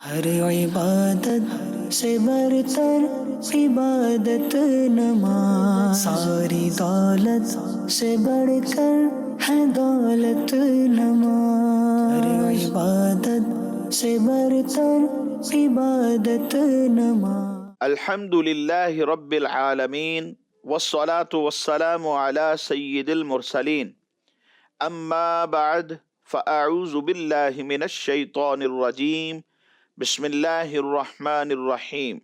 ہر عبادت سے برتر عبادت نماز، ساری دولت سے بڑھ کر ہے دولت نماز، ہر عبادت سے برتر عبادت نماز۔ الحمد للہ رب العالمین والصلاة والسلام على سید المرسلین، اما بعد فاعوذ باللہ من الشیطان الرجیم، بسم اللہ الرحمن الرحیم۔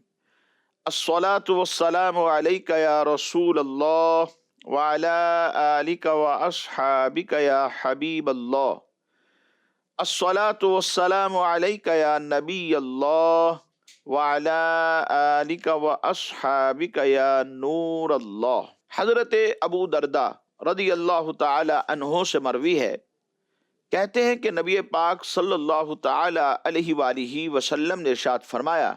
الصلاة والسلام علیک یا رسول اللہ وعلى آلک واصحابک یا حبیب اللہ۔ الصلاة والسلام علیک یا نبی اللہ وعلى آلک واصحابک یا نور اللہ۔ حضرت ابو درداء رضی اللہ تعالی عنہ سے مروی ہے، کہتے ہیں کہ نبی پاک صلی اللہ تعالی علیہ وآلہ وسلم نے ارشاد فرمایا،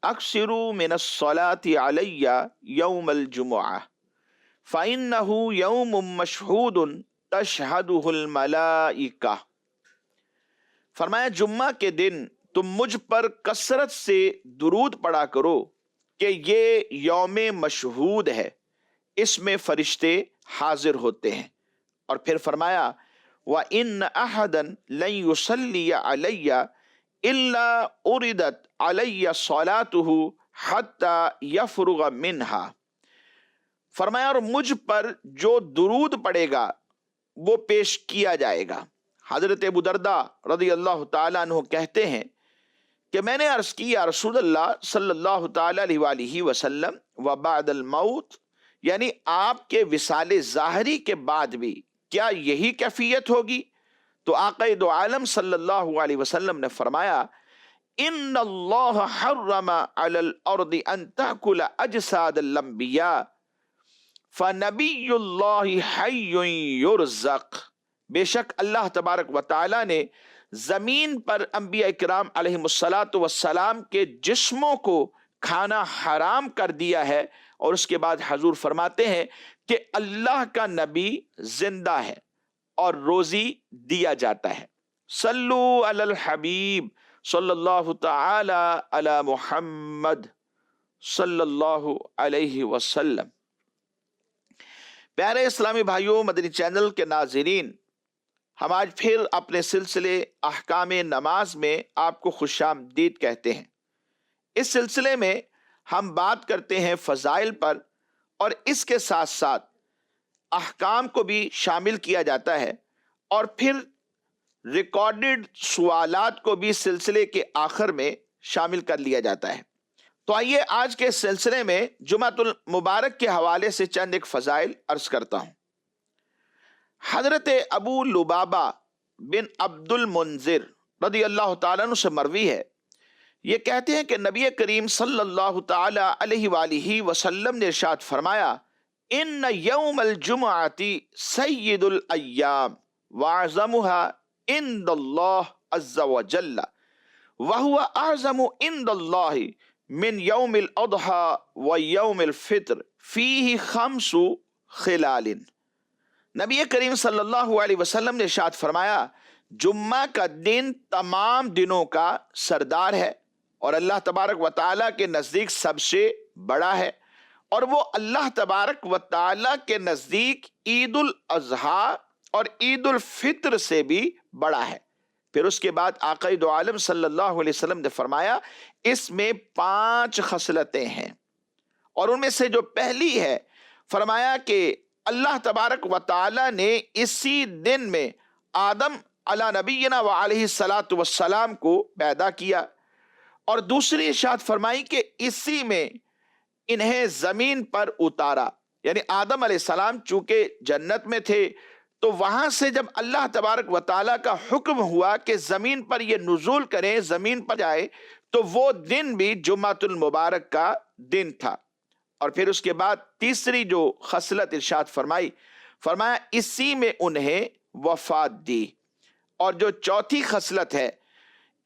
اکثروا من الصلاة علی یوم الجمعہ فإنہ یوم مشہود تشہدہ الملائکہ۔ فرمایا جمعہ کے دن تم مجھ پر کثرت سے درود پڑھا کرو کہ یہ یوم مشہود ہے، اس میں فرشتے حاضر ہوتے ہیں۔ اور پھر فرمایا وَإِنَّ أَحَدًا لَن يُصَلِّيَ عَلَيَّ إِلَّا أُرِدَتْ عَلَيَّ صَلَاتُهُ حَتَّى يَفْرُغَ مِنْهَا۔ فرمایا اور مجھ پر جو درود پڑے گا وہ پیش کیا جائے گا۔ حضرت ابو درداء رضی اللہ تعالیٰ عنہ کہتے ہیں کہ میں نے عرض کی یا رسول اللہ صلی اللہ تعالیٰ علیہ وآلہ وسلم وبعد الموت، یعنی آپ کے وصال ظاہری کے بعد بھی کیا یہی کیفیت ہوگی؟ تو آقا دو عالم صلی اللہ علیہ وسلم نے فرمایا ان اللہ حرم علی الارض ان تأکل اجساد الانبیاء فنبی اللہ حی یرزق۔ بے شک اللہ تبارک و تعالی نے زمین پر انبیاء کرام علیہم السلام کے جسموں کو کھانا حرام کر دیا ہے، اور اس کے بعد حضور فرماتے ہیں کہ اللہ کا نبی زندہ ہے اور روزی دیا جاتا ہے۔ صلو علی الحبیب صلی اللہ تعالی علی محمد صلی اللہ علیہ وسلم۔ پیارے اسلامی بھائیوں، مدنی چینل کے ناظرین، ہم آج پھر اپنے سلسلے احکام نماز میں آپ کو خوش آمدید کہتے ہیں۔ اس سلسلے میں ہم بات کرتے ہیں فضائل پر، اور اس کے ساتھ ساتھ احکام کو بھی شامل کیا جاتا ہے، اور پھر ریکارڈڈ سوالات کو بھی سلسلے کے آخر میں شامل کر لیا جاتا ہے۔ تو آئیے آج کے سلسلے میں جمعۃ المبارک کے حوالے سے چند ایک فضائل عرض کرتا ہوں۔ حضرت ابو لبابہ بن عبد المنذر رضی اللہ تعالیٰ عنہ سے مروی ہے، یہ کہتے ہیں کہ نبی کریم صلی اللہ تعالی علیہ وآلہ وسلم نے ارشاد فرمایا ان یوم الجمعۃ سید الایام واعظمها عند اللہ عز وجل وهو اعظم عند اللہ من یوم الاضحى ویوم الفطر فیہ 5 خلال۔ نبی کریم صلی اللہ علیہ وسلم نے ارشاد فرمایا جمعہ کا دن تمام دنوں کا سردار ہے، اور اللہ تبارک و تعالیٰ کے نزدیک سب سے بڑا ہے، اور وہ اللہ تبارک و تعالیٰ کے نزدیک عید الاضحیٰ اور عید الفطر سے بھی بڑا ہے۔ پھر اس کے بعد آقا دو عالم صلی اللہ علیہ وسلم نے فرمایا اس میں 5 خصلتیں ہیں، اور ان میں سے جو پہلی ہے، فرمایا کہ اللہ تبارک و تعالیٰ نے اسی دن میں آدم علی نبینا و علیہ الصلاۃ والسلام کو پیدا کیا، اور دوسری ارشاد فرمائی کہ اسی میں انہیں زمین پر اتارا۔ یعنی آدم علیہ السلام چونکہ جنت میں تھے، تو وہاں سے جب اللہ تبارک و تعالیٰ کا حکم ہوا کہ زمین پر یہ نزول کریں، زمین پر جائے، تو وہ دن بھی جمعۃ المبارک کا دن تھا۔ اور پھر اس کے بعد تیسری جو خصلت ارشاد فرمائی، فرمایا اسی میں انہیں وفات دی۔ اور جو چوتھی خصلت ہے،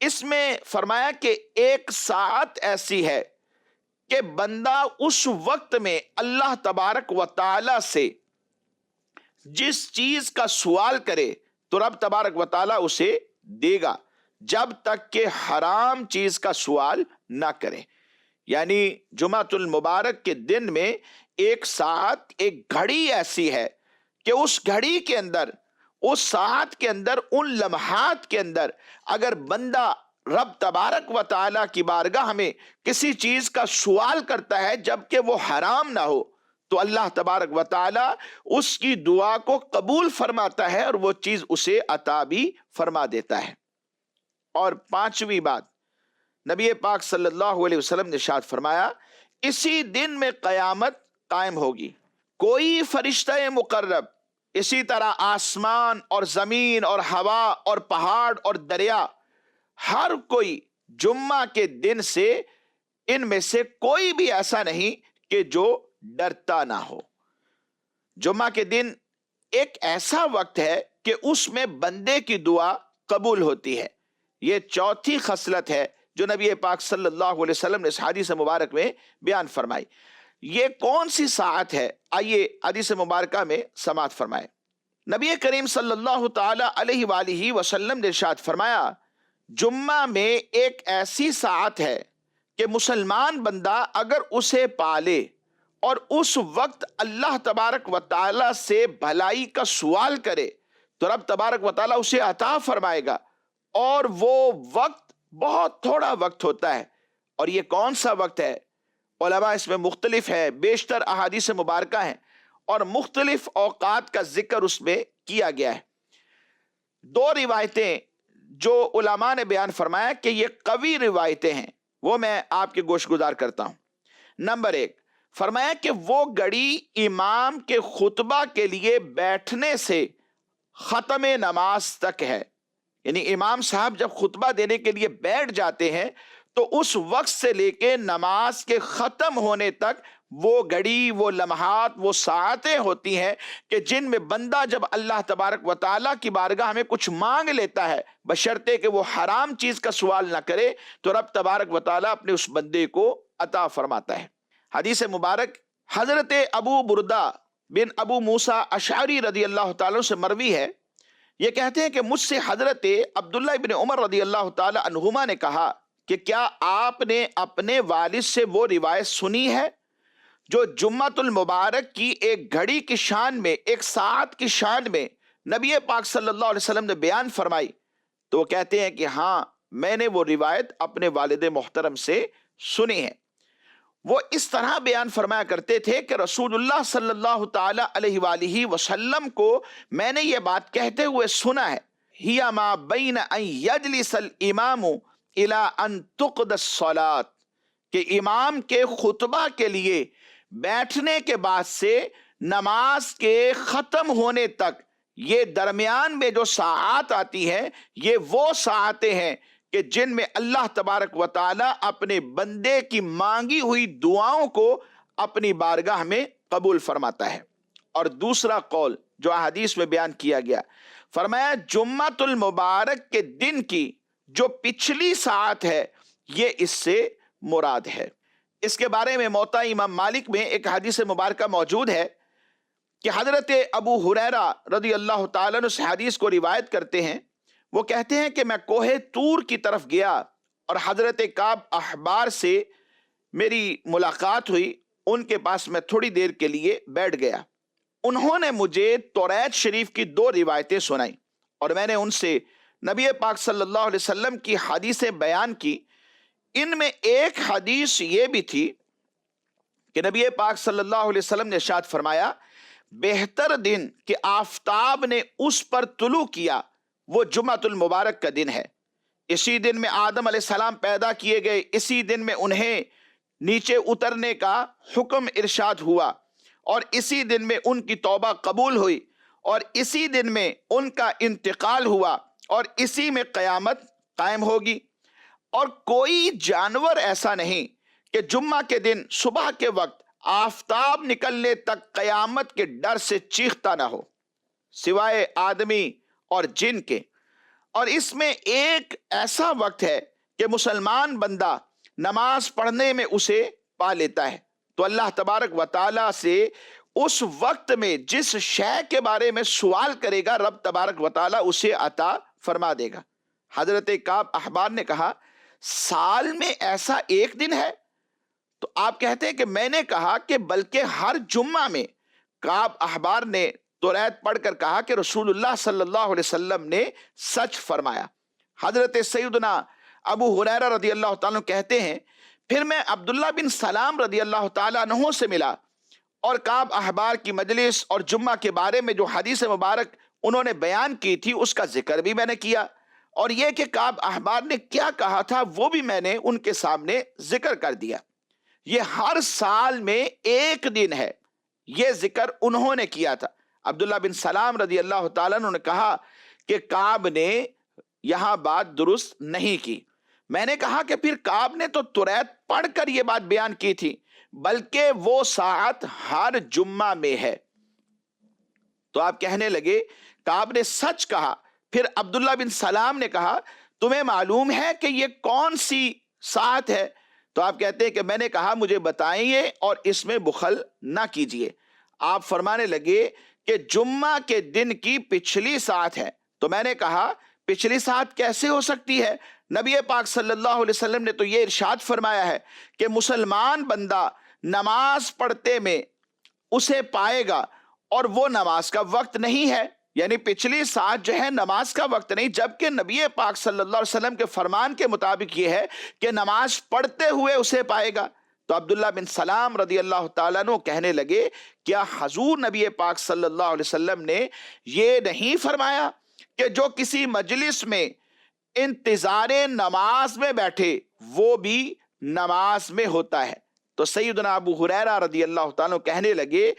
اس میں فرمایا کہ 1 ساعت ایسی ہے کہ بندہ اس وقت میں اللہ تبارک و تعالی سے جس چیز کا سوال کرے تو رب تبارک و تعالی اسے دے گا۔ جب تک کہ حرام چیز کا سوال نہ کرے. یعنی جمعۃ المبارک کے دن میں ایک ساعت، ایک گھڑی ایسی ہے کہ اس گھڑی کے اندر، اس ساعت کے اندر، ان لمحات کے اندر اگر بندہ رب تبارک و تعالی کی بارگاہ میں کسی چیز کا سوال کرتا ہے جبکہ وہ حرام نہ ہو، تو اللہ تبارک و تعالی اس کی دعا کو قبول فرماتا ہے اور وہ چیز اسے عطا بھی فرما دیتا ہے. اور پانچویں بات، نبی پاک صلی اللہ علیہ وسلم نے ارشاد فرمایا اسی دن میں قیامت قائم ہوگی. کوئی فرشتہ مقرب، اسی طرح آسمان اور زمین اور ہوا اور پہاڑ اور دریا، ہر کوئی جمعہ کے دن سے ان میں سے کوئی بھی ایسا نہیں کہ جو ڈرتا نہ ہو. جمعہ کے دن ایک ایسا وقت ہے کہ اس میں بندے کی دعا قبول ہوتی ہے. یہ چوتھی خصلت ہے جو نبی پاک صلی اللہ علیہ وسلم نے اس حدیث مبارک میں بیان فرمائی. یہ کون سی ساعت ہے؟ آئیے حدیث مبارکہ میں سماعت فرمائے. نبی کریم صلی اللہ تعالی علیہ وآلہ وسلم نے ارشاد فرمایا جمعہ میں ایک ایسی ساعت ہے کہ مسلمان بندہ اگر اسے پالے اور اس وقت اللہ تبارک و تعالی سے بھلائی کا سوال کرے تو رب تبارک و تعالی اسے عطا فرمائے گا. اور وہ وقت بہت تھوڑا وقت ہوتا ہے. اور یہ کون سا وقت ہے؟ علماء اس میں مختلف ہے، بیشتر احادیث مبارکہ ہیں اور مختلف اوقات کا ذکر اس میں کیا گیا ہے. دو روایتیں جو علماء نے بیان فرمایا کہ یہ قوی روایتیں ہیں، وہ میں آپ کے گوش گزار کرتا ہوں. نمبر ایک، فرمایا کہ وہ گھڑی امام کے خطبہ کے لیے بیٹھنے سے ختم نماز تک ہے. یعنی امام صاحب جب خطبہ دینے کے لیے بیٹھ جاتے ہیں تو اس وقت سے لے کے نماز کے ختم ہونے تک وہ گھڑی، وہ لمحات، وہ ساعتیں ہوتی ہیں کہ جن میں بندہ جب اللہ تبارک و تعالیٰ کی بارگاہ میں کچھ مانگ لیتا ہے بشرطے کہ وہ حرام چیز کا سوال نہ کرے تو رب تبارک و تعالیٰ اپنے اس بندے کو عطا فرماتا ہے. حدیث مبارک حضرت ابو بردہ بن ابو موسیٰ اشعری رضی اللہ تعالیٰ سے مروی ہے. یہ کہتے ہیں کہ مجھ سے حضرت عبداللہ بن عمر رضی اللہ تعالی عنہما نے کہا کہ کیا آپ نے اپنے والد سے وہ روایت سنی ہے جو جمعۃ المبارک کی ایک گھڑی کی شان میں، ایک ساعت کی شان میں نبی پاک صلی اللہ علیہ وسلم نے بیان فرمائی؟ تو وہ کہتے ہیں کہ ہاں، میں نے وہ روایت اپنے والد محترم سے سنی ہے. وہ اس طرح بیان فرمایا کرتے تھے کہ رسول اللہ صلی اللہ تعالی علیہ وآلہ وسلم کو میں نے یہ بات کہتے ہوئے سنا ہے ہی ما بین ان یجلس الامام الی ان تقضی الصلاۃ، کہ امام کے خطبہ کے لیے بیٹھنے کے بعد سے نماز کے ختم ہونے تک یہ درمیان میں جو ساعات آتی ہیں یہ وہ ساعتیں ہیں کہ جن میں اللہ تبارک و تعالی اپنے بندے کی مانگی ہوئی دعاؤں کو اپنی بارگاہ میں قبول فرماتا ہے. اور دوسرا قول جو احادیث میں بیان کیا گیا، فرمایا جمعۃ المبارک کے دن کی جو پچھلی ساعت ہے یہ اس سے مراد ہے. اس کے بارے میں موطا امام مالک میں ایک حدیث مبارکہ موجود ہے کہ حضرت ابو ہریرہ رضی اللہ تعالیٰ عنہ اس حدیث کو روایت کرتے ہیں. وہ کہتے ہیں کہ میں کوہ طور کی طرف گیا اور حضرت کعب احبار سے میری ملاقات ہوئی. ان کے پاس میں تھوڑی دیر کے لیے بیٹھ گیا. انہوں نے مجھے توریت شریف کی 2 روایتیں سنائیں اور میں نے ان سے نبی پاک صلی اللہ علیہ وسلم کی حدیثیں بیان کی. ان میں ایک حدیث یہ بھی تھی کہ نبی پاک صلی اللہ علیہ وسلم نے ارشاد فرمایا بہتر دن کہ آفتاب نے اس پر طلوع کیا وہ جمعۃ المبارک کا دن ہے. اسی دن میں آدم علیہ السلام پیدا کیے گئے، اسی دن میں انہیں نیچے اترنے کا حکم ارشاد ہوا اور اسی دن میں ان کی توبہ قبول ہوئی اور اسی دن میں ان کا انتقال ہوا اور اسی میں قیامت قائم ہوگی. اور کوئی جانور ایسا نہیں کہ جمعہ کے دن صبح کے وقت آفتاب نکلنے تک قیامت کے ڈر سے چیختا نہ ہو سوائے آدمی اور جن کے. اور اس میں ایک ایسا وقت ہے کہ مسلمان بندہ نماز پڑھنے میں اسے پا لیتا ہے تو اللہ تبارک و تعالی سے اس وقت میں جس شے کے بارے میں سوال کرے گا رب تبارک و تعالی اسے عطا فرما دے گا. حضرت کعب احبار نے کہا سال میں ایسا ایک دن ہے؟ تو آپ کہتے ہیں کہ میں نے کہا کہ بلکہ ہر جمعہ میں. کعب احبار نے توریت پڑھ کر کہا کہ رسول اللہ صلی اللہ علیہ وسلم نے سچ فرمایا. حضرت سیدنا ابو ہریرہ رضی اللہ تعالیٰ عنہ کہتے ہیں پھر میں عبداللہ بن سلام رضی اللہ تعالیٰ عنہ سے ملا اور کعب احبار کی مجلس اور جمعہ کے بارے میں جو حدیث مبارک انہوں نے بیان کی تھی اس کا ذکر بھی میں نے کیا، اور یہ کہ کعب احبار نے کیا کہا تھا وہ بھی میں نے ان کے سامنے ذکر کر دیا. یہ ہر سال میں ایک دن ہے، یہ ذکر انہوں نے کیا تھا. عبداللہ بن سلام رضی اللہ تعالیٰ عنہ نے کہا کہ کعب نے یہاں بات درست نہیں کی. میں نے کہا کہ پھر کعب نے تو توریت پڑھ کر یہ بات بیان کی تھی، بلکہ وہ ساعت ہر جمعہ میں ہے. تو آپ کہنے لگے کعب نے سچ کہا. پھر عبداللہ بن سلام نے کہا تمہیں معلوم ہے کہ یہ کون سی ساعت ہے؟ تو آپ کہتے ہیں کہ میں نے کہا مجھے بتائیے اور اس میں بخل نہ کیجیے. آپ فرمانے لگے کہ جمعہ کے دن کی پچھلی ساعت ہے. تو میں نے کہا پچھلی ساعت کیسے ہو سکتی ہے؟ نبی پاک صلی اللہ علیہ وسلم نے تو یہ ارشاد فرمایا ہے کہ مسلمان بندہ نماز پڑھتے میں اسے پائے گا اور وہ نماز کا وقت نہیں ہے. یعنی پچھلی ساعت جو ہے نماز کا وقت نہیں، جبکہ نبی پاک صلی اللہ علیہ وسلم کے فرمان کے مطابق یہ ہے کہ نماز پڑھتے ہوئے اسے پائے گا. تو عبداللہ بن سلام رضی اللہ تعالیٰ عنہ کہنے لگے کیا حضور نبی پاک صلی اللہ علیہ وسلم نے یہ نہیں فرمایا کہ جو کسی مجلس میں انتظار نماز میں بیٹھے وہ بھی نماز میں ہوتا ہے؟ تو سیدنا ابو ہریرہ رضی اللہ تعالیٰ عنہ کہنے لگے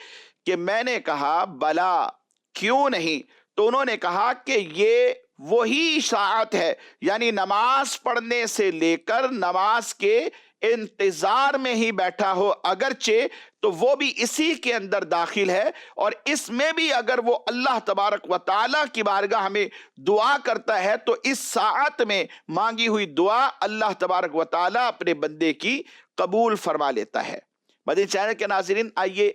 کہ میں نے کہا بلا کیوں نہیں. تو انہوں نے کہا کہ یہ وہی ساعت ہے، یعنی نماز پڑھنے سے لے کر نماز کے انتظار میں ہی بیٹھا ہو اگرچہ تو وہ بھی اسی کے اندر داخل ہے، اور اس میں بھی اگر وہ اللہ تبارک و تعالیٰ کی بارگاہ میں دعا کرتا ہے تو اس ساعت میں مانگی ہوئی دعا اللہ تبارک و تعالیٰ اپنے بندے کی قبول فرما لیتا ہے. مدنی چینل کے ناظرین، آئیے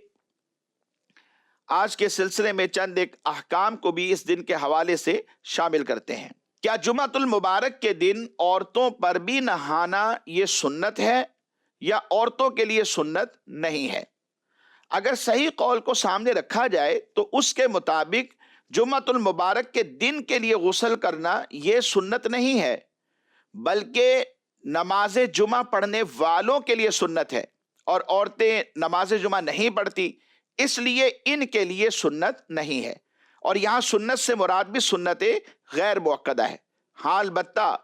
آج کے سلسلے میں چند ایک احکام کو بھی اس دن کے حوالے سے شامل کرتے ہیں. کیا جمعۃ المبارک کے دن عورتوں پر بھی نہانا یہ سنت ہے یا عورتوں کے لیے سنت نہیں ہے؟ اگر صحیح قول کو سامنے رکھا جائے تو اس کے مطابق جمعۃ المبارک کے دن کے لیے غسل کرنا یہ سنت نہیں ہے، بلکہ نماز جمعہ پڑھنے والوں کے لیے سنت ہے، اور عورتیں نماز جمعہ نہیں پڑھتی اس لیے ان کے لیے سنت نہیں ہے. اور یہاں سنت سے مراد بھی سنت غیر مؤکدہ ہے. ہاں البتہ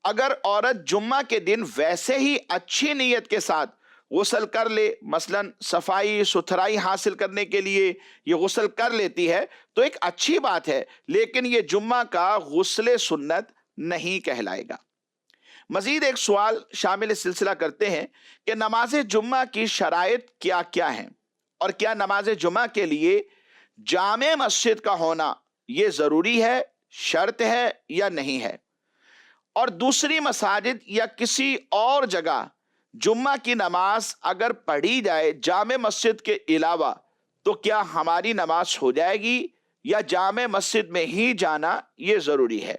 اگر عورت جمعہ کے دن ویسے ہی اچھی نیت کے ساتھ غسل کر لے، مثلا صفائی ستھرائی حاصل کرنے کے لیے یہ غسل کر لیتی ہے تو ایک اچھی بات ہے، لیکن یہ جمعہ کا غسل سنت نہیں کہلائے گا. مزید ایک سوال شامل سلسلہ کرتے ہیں کہ نماز جمعہ کی شرائط کیا کیا ہیں، اور کیا نماز جمعہ کے لیے جامع مسجد کا ہونا یہ ضروری ہے، شرط ہے یا نہیں ہے؟ اور دوسری مساجد یا کسی اور جگہ جمعہ کی نماز اگر پڑھی جائے جامع مسجد کے علاوہ تو کیا ہماری نماز ہو جائے گی یا جامع مسجد میں ہی جانا یہ ضروری ہے؟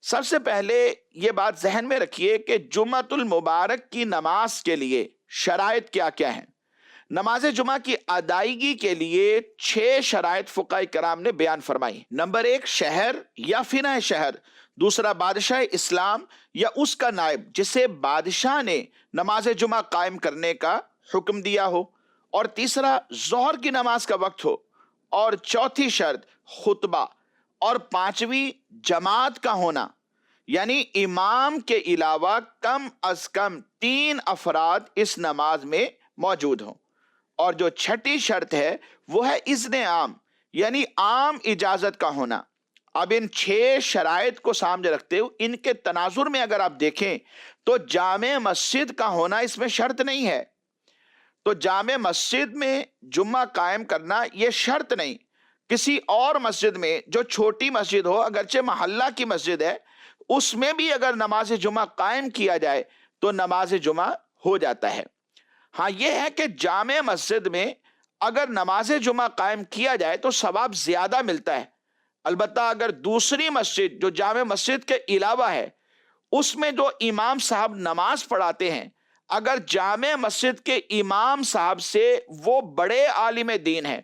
سب سے پہلے یہ بات ذہن میں رکھیے کہ جمعۃ المبارک کی نماز کے لیے شرائط کیا کیا ہیں. نماز جمعہ کی ادائیگی کے لیے 6 شرائط فقہاء کرام نے بیان فرمائی. نمبر 1 شہر یا فنا شہر، دوسرا بادشاہ اسلام یا اس کا نائب جسے بادشاہ نے نماز جمعہ قائم کرنے کا حکم دیا ہو، اور تیسرا ظہر کی نماز کا وقت ہو، اور چوتھی شرط خطبہ، اور پانچویں جماعت کا ہونا، یعنی امام کے علاوہ کم از کم 3 افراد اس نماز میں موجود ہوں. اور جو چھٹی شرط ہے وہ ہے اذن عام، یعنی عام اجازت کا ہونا. اب ان 6 شرائط کو سامنے رکھتے ہوئے ان کے تناظر میں اگر آپ دیکھیں تو جامع مسجد کا ہونا اس میں شرط نہیں ہے. تو جامع مسجد میں جمعہ قائم کرنا یہ شرط نہیں. کسی اور مسجد میں جو چھوٹی مسجد ہو، اگرچہ محلہ کی مسجد ہے، اس میں بھی اگر نماز جمعہ قائم کیا جائے تو نماز جمعہ ہو جاتا ہے. ہاں یہ ہے کہ جامع مسجد میں اگر نماز جمعہ قائم کیا جائے تو ثواب زیادہ ملتا ہے. البتہ اگر دوسری مسجد جو جامع مسجد کے علاوہ ہے اس میں جو امام صاحب نماز پڑھاتے ہیں، اگر جامع مسجد کے امام صاحب سے وہ بڑے عالم دین ہیں،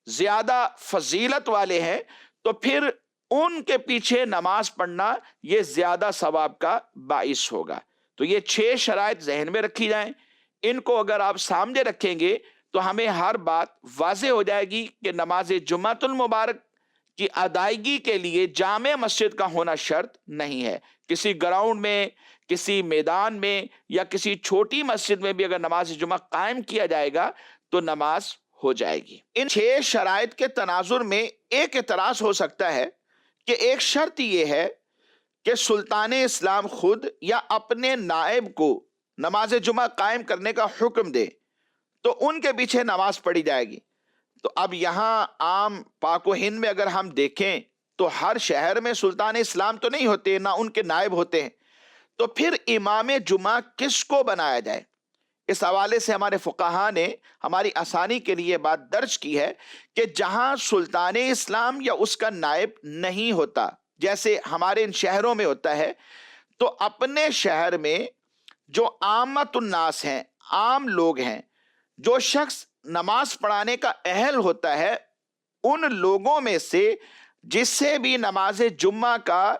زیادہ فضیلت والے ہیں، تو پھر ان کے پیچھے نماز پڑھنا یہ زیادہ ثواب کا باعث ہوگا۔ تو یہ 6 شرائط ذہن میں رکھی جائیں، ان کو اگر آپ سامنے رکھیں گے تو ہمیں ہر بات واضح ہو جائے گی کہ نماز جمعۃ المبارک کی ادائیگی کے لیے جامع مسجد کا ہونا شرط نہیں ہے۔ کسی گراؤنڈ میں، کسی میدان میں یا کسی چھوٹی مسجد میں بھی اگر نماز جمعہ قائم کیا جائے گا تو نماز ہو جائے گی۔ ان 6 شرائط کے تناظر میں ایک اعتراض ہو سکتا ہے کہ ایک شرط یہ ہے کہ سلطان اسلام خود یا اپنے نائب کو نماز جمعہ قائم کرنے کا حکم دے تو ان کے پیچھے نماز پڑھی جائے گی۔ تو اب یہاں عام پاک و ہند میں اگر ہم دیکھیں تو ہر شہر میں سلطان اسلام تو نہیں ہوتے، نہ ان کے نائب ہوتے ہیں، تو پھر امام جمعہ کس کو بنایا جائے؟ اس حوالے سے ہمارے فقہا نے ہماری آسانی کے لیے بات درج کی ہے کہ جہاں سلطان اسلام یا اس کا نائب نہیں ہوتا، جیسے ہمارے ان شہروں میں ہوتا ہے، تو اپنے شہر میں جو عامت الناس ہیں، عام لوگ ہیں، جو شخص نماز پڑھانے کا اہل ہوتا ہے، ان لوگوں میں سے جسے بھی نماز جمعہ کا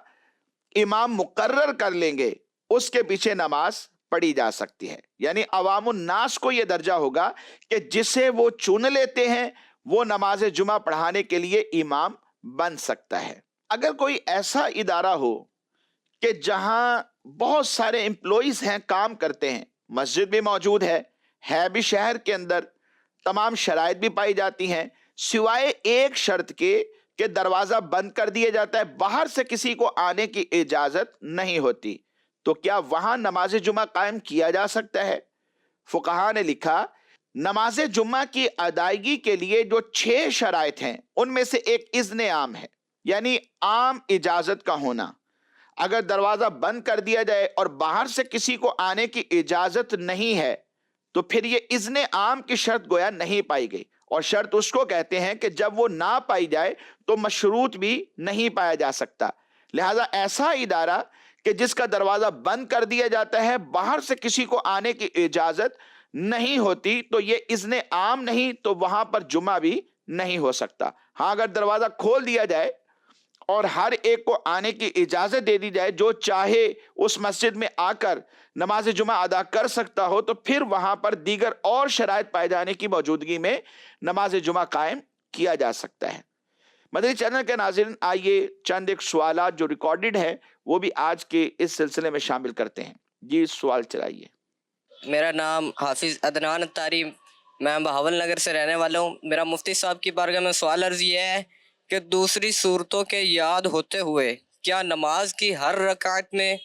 امام مقرر کر لیں گے اس کے پیچھے نماز پڑھی جا سکتی ہے۔ یعنی عوام الناس کو یہ درجہ ہوگا کہ جسے وہ چن لیتے ہیں وہ نماز جمعہ پڑھانے کے لیے امام بن سکتا ہے۔ اگر کوئی ایسا ادارہ ہو کہ جہاں بہت سارے امپلائیز ہیں، کام کرتے ہیں، مسجد بھی موجود ہے بھی شہر کے اندر، تمام شرائط بھی پائی جاتی ہیں، سوائے ایک شرط کے کہ دروازہ بند کر دیا جاتا ہے، باہر سے کسی کو آنے کی اجازت نہیں ہوتی، تو کیا وہاں نماز جمعہ قائم کیا جا سکتا ہے؟ فقہا نے لکھا نماز جمعہ کی ادائیگی کے لیے جو 6 شرائط ہیں ان میں سے ایک اذن عام ہے، یعنی عام اجازت کا ہونا۔ اگر دروازہ بند کر دیا جائے اور باہر سے کسی کو آنے کی اجازت نہیں ہے تو پھر یہ اذن عام کی شرط گویا نہیں پائی گئی، اور شرط اس کو کہتے ہیں کہ جب وہ نہ پائی جائے تو مشروط بھی نہیں پایا جا سکتا۔ لہذا ایسا ادارہ کہ جس کا دروازہ بند کر دیا جاتا ہے، باہر سے کسی کو آنے کی اجازت نہیں ہوتی، تو یہ اذن عام نہیں، تو وہاں پر جمعہ بھی نہیں ہو سکتا۔ ہاں اگر دروازہ کھول دیا جائے اور ہر ایک کو آنے کی اجازت دے دی جائے، جو چاہے اس مسجد میں آ کر نماز جمعہ ادا کر سکتا ہو، تو پھر وہاں پر دیگر اور شرائط پائے جانے کی موجودگی میں نماز جمعہ قائم کیا جا سکتا ہے۔ مدنی چینل کے ناظرین، آئیے چند ایک سوالات جو ریکارڈڈ ہیں وہ بھی آج کے اس سلسلے میں شامل کرتے ہیں۔ جی سوال چلائیے۔ میرا نام حافظ عدنان اتاری، میں بہاول نگر سے رہنے والا ہوں۔ میرا مفتی صاحب کی بارگاہ میں سوال عرض یہ ہے کہ دوسری صورتوں کے یاد ہوتے ہوئے کیا نماز کی ہر رکعت میں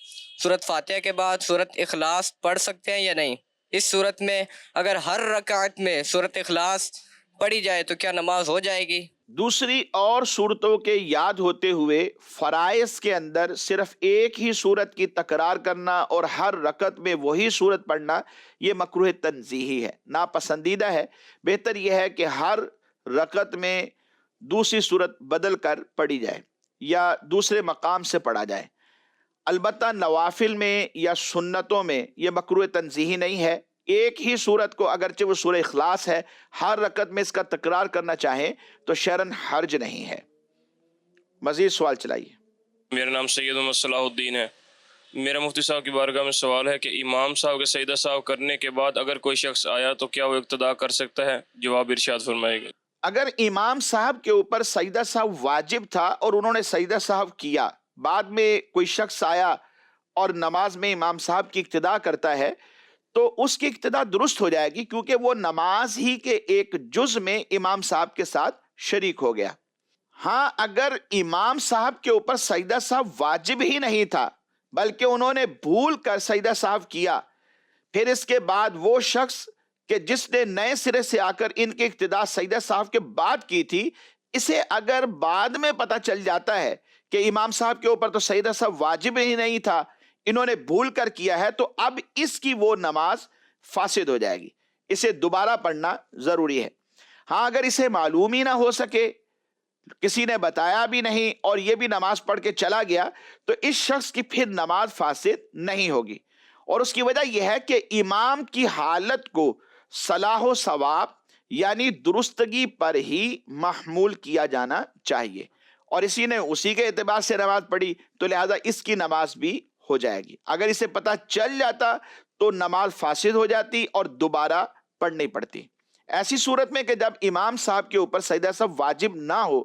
سورۃ فاتحہ کے بعد سورۃ اخلاص پڑھ سکتے ہیں یا نہیں؟ اس صورت میں اگر ہر رکعت میں سورۃ اخلاص پڑھی جائے تو کیا نماز ہو جائے گی؟ دوسری اور صورتوں کے یاد ہوتے ہوئے فرائض کے اندر صرف ایک ہی صورت کی تکرار کرنا اور ہر رکعت میں وہی صورت پڑھنا یہ مکروہ تنزیہی ہے، ناپسندیدہ ہے۔ بہتر یہ ہے کہ ہر رکعت میں دوسری صورت بدل کر پڑھی جائے یا دوسرے مقام سے پڑھا جائے۔ البتہ نوافل میں یا سنتوں میں یہ مکروہ تنزیہی نہیں ہے۔ ایک ہی صورت کو اگرچہ وہ سورہ اخلاص ہے، ہر رکعت میں اس کا تکرار کرنا چاہیں تو شرعاً حرج نہیں ہے۔ مزید سوال چلائیے۔ میرا نام سید محمد صلاح الدین ہے۔ میرا مفتی صاحب کی بارگاہ میں سوال ہے کہ امام صاحب کے سجدہ صاحب کرنے کے بعد اگر کوئی شخص آیا تو کیا وہ اقتدا کر سکتا ہے؟ جواب ارشاد فرمائے گا۔ اگر امام صاحب کے اوپر سجدہ صاحب واجب تھا اور انہوں نے سجدہ صاحب کیا، بعد میں کوئی شخص آیا اور نماز میں امام صاحب کی اقتدا کرتا ہے تو اس کی اقتدا درست ہو جائے گی، کیونکہ وہ نماز ہی کے ایک جز میں امام صاحب کے ساتھ شریک ہو گیا۔ ہاں اگر امام صاحب کے اوپر سجدہ صاحب واجب ہی نہیں تھا بلکہ انہوں نے بھول کر سجدہ صاحب کیا، پھر اس کے بعد وہ شخص کہ جس نے نئے سرے سے آ کر ان کی اقتدا سجدہ صاحب کے بعد کی تھی، اسے اگر بعد میں پتہ چل جاتا ہے کہ امام صاحب کے اوپر تو سجدہ صاحب واجب ہی نہیں تھا، انہوں نے بھول کر کیا ہے، تو اب اس کی وہ نماز فاسد ہو جائے گی، اسے دوبارہ پڑھنا ضروری ہے۔ ہاں اگر اسے معلوم ہی نہ ہو سکے، کسی نے بتایا بھی نہیں اور یہ بھی نماز پڑھ کے چلا گیا تو اس شخص کی پھر نماز فاسد نہیں ہوگی. اور اس کی وجہ یہ ہے کہ امام کی حالت کو صلاح و ثواب یعنی درستگی پر ہی محمول کیا جانا چاہیے، اور اسی نے اسی کے اعتبار سے نماز پڑھی تو لہذا اس کی نماز بھی ہو جائے گی. اگر اسے پتہ چل جاتا تو نماز فاسد ہو جاتی اور دوبارہ پڑھنی پڑتی. ایسی صورت میں کہ جب امام صاحب کے اوپر سجدہ سہو واجب نہ ہو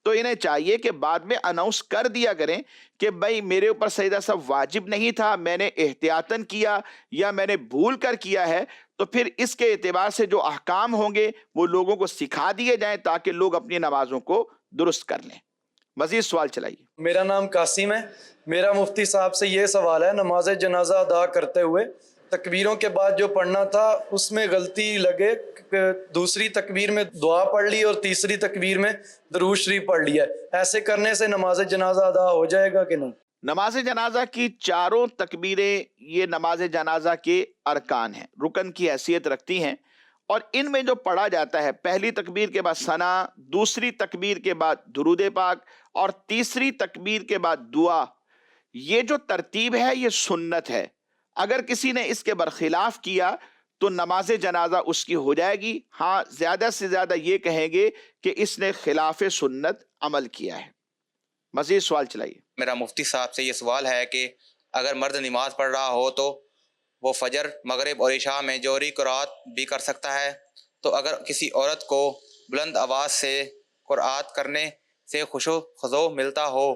تو انہیں چاہیے کہ بعد میں اناؤنس کر دیا کریں کہ بھائی میرے اوپر سجدہ سہو واجب نہیں تھا، میں نے احتیاطاً کیا یا میں نے بھول کر کیا ہے، تو پھر اس کے اعتبار سے جو احکام ہوں گے وہ لوگوں کو سکھا دیے جائیں تاکہ لوگ اپنی نمازوں کو درست کر لیں. مزید سوال چلائیے. میرا نام قاسم ہے. میرا مفتی صاحب سے یہ سوال ہے، نماز جنازہ ادا کرتے ہوئے تکبیروں کے بعد جو پڑھنا تھا اس میں غلطی لگے کہ دوسری تکبیر میں دعا پڑھ لی اور تیسری تکبیر میں درود شریف پڑھ لیا، ایسے کرنے سے نماز جنازہ ادا ہو جائے گا کہ نہیں؟ نماز جنازہ کی چاروں تکبیریں یہ نماز جنازہ کے ارکان ہیں، رکن کی حیثیت رکھتی ہیں، اور ان میں جو پڑھا جاتا ہے پہلی تکبیر کے بعد ثنا، دوسری تکبیر کے بعد درود پاک اور تیسری تکبیر کے بعد دعا، یہ جو ترتیب ہے یہ سنت ہے. اگر کسی نے اس کے برخلاف کیا تو نماز جنازہ اس کی ہو جائے گی. ہاں زیادہ سے زیادہ یہ کہیں گے کہ اس نے خلاف سنت عمل کیا ہے. مزید سوال چلائیے. میرا مفتی صاحب سے یہ سوال ہے کہ اگر مرد نماز پڑھ رہا ہو تو وہ فجر، مغرب اور عشاء میں جوہری قرات بھی کر سکتا ہے، تو اگر کسی عورت کو بلند آواز سے قرات کرنے سے خشوع خضوع ملتا ہو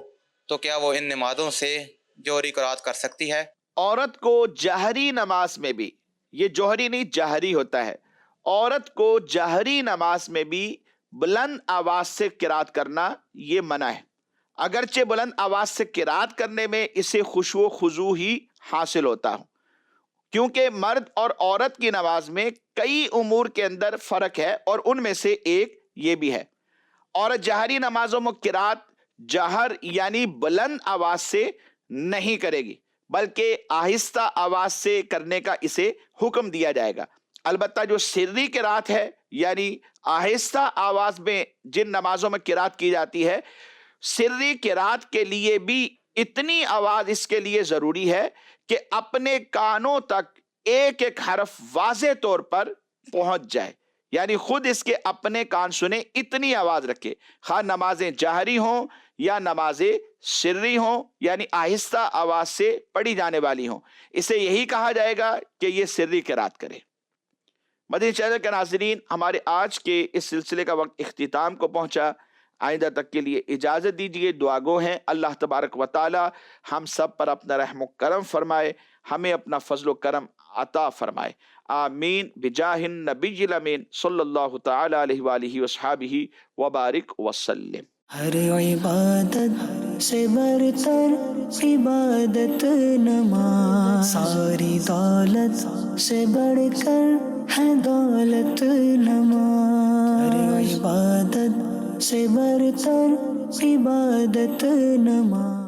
تو کیا وہ ان نمازوں سے جوہری قرات کر سکتی ہے؟ عورت کو جہری نماز میں بھی، یہ جوہری نہیں جہری ہوتا ہے، عورت کو جہری نماز میں بھی بلند آواز سے قرات کرنا یہ منع ہے. اگرچہ بلند آواز سے قرات کرنے میں اسے خشوع و خضوع ہی حاصل ہوتا ہو، کیونکہ مرد اور عورت کی نماز میں کئی امور کے اندر فرق ہے اور ان میں سے ایک یہ بھی ہے. عورت جہری نمازوں میں قرات جہر یعنی بلند آواز سے نہیں کرے گی بلکہ آہستہ آواز سے کرنے کا اسے حکم دیا جائے گا. البتہ جو سری قرات ہے یعنی آہستہ آواز میں جن نمازوں میں قرات کی جاتی ہے، سری قرات کے لیے بھی اتنی آواز اس کے لیے ضروری ہے کہ اپنے کانوں تک ایک ایک حرف واضح طور پر پہنچ جائے، یعنی خود اس کے اپنے کان سنے اتنی آواز رکھے، خواہ نمازیں جہری ہوں یا نمازیں سری ہوں یعنی آہستہ آواز سے پڑھی جانے والی ہوں، اسے یہی کہا جائے گا کہ یہ سری قرات کرے. مدنی چینل کے ناظرین، ہمارے آج کے اس سلسلے کا وقت اختتام کو پہنچا. آئندہ تک کے لیے اجازت دیجیے. دعا گو ہیں اللہ تبارک و تعالی ہم سب پر اپنا رحم و کرم فرمائے، ہمیں اپنا فضل و کرم عطا فرمائے. آمین بجاہ النبی الامین صلی اللہ تعالی علیہ وآلہ وصحابہ وبارک وسلم. ہر عبادت سے برتر عبادت نماز، ساری دولت سے بڑھ کر ہے دولت نماز. ہر عبادت سے برتر عبادت نماز.